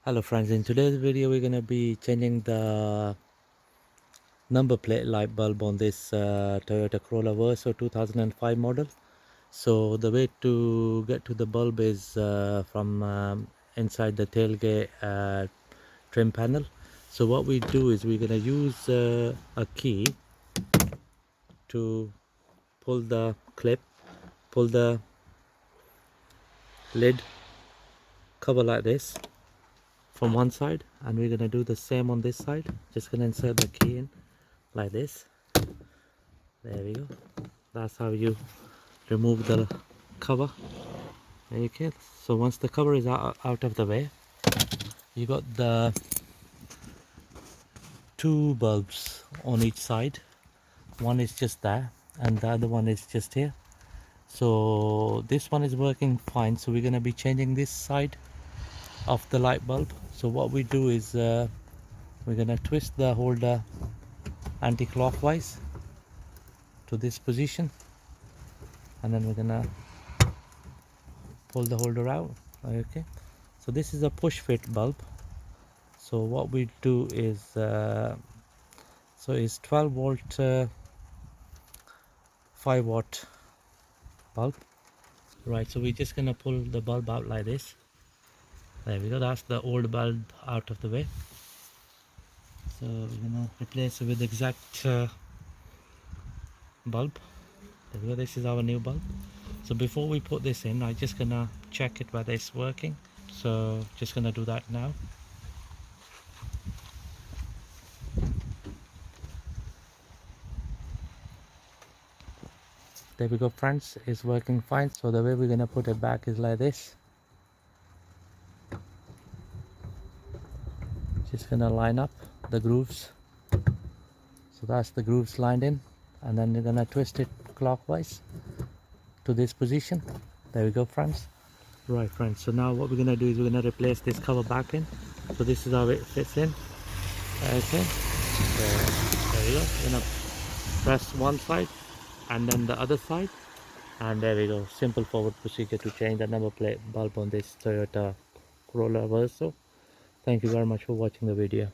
Hello friends, in today's video we're going to be changing the number plate light bulb on this Toyota Corolla Verso 2005 model. So the way to get to the bulb is from inside the tailgate trim panel. So what we do is we're going to use a key to pull the clip, pull the lid cover like this from one side, and we're going to do the same on this side. Just going to insert the key in like this. There we go. That's how you remove the cover. Okay, so once the cover is out of the way, you got the two bulbs on each side. One is just there and the other one is just here. So this one is working fine, so we're going to be changing this side of the light bulb. So what we do is we're going to twist the holder anti-clockwise to this position, and then we're going to pull the holder out. Okay, so this is a push fit bulb. So what we do is so it's 12 volt 5 watt bulb, right? So we're just gonna pull the bulb out like this. There we go. That's the old bulb out of the way. So we're gonna replace it with the exact bulb. There we go. This is our new bulb. So before we put this in, I'm just gonna check it whether it's working. So just gonna do that now. There we go friends, it's working fine. So the way we're gonna put it back is like this. Just gonna line up the grooves. So that's the grooves lined in, and then you're gonna twist it clockwise to this position. There we go friends. Right friends, so now what we're gonna do is we're gonna replace this cover back in. So this is how it fits in. Okay, there we go. We're gonna press one side and then the other side, and there we go. Simple forward procedure to change the number plate bulb on this Toyota Corolla Verso. Thank you very much for watching the video.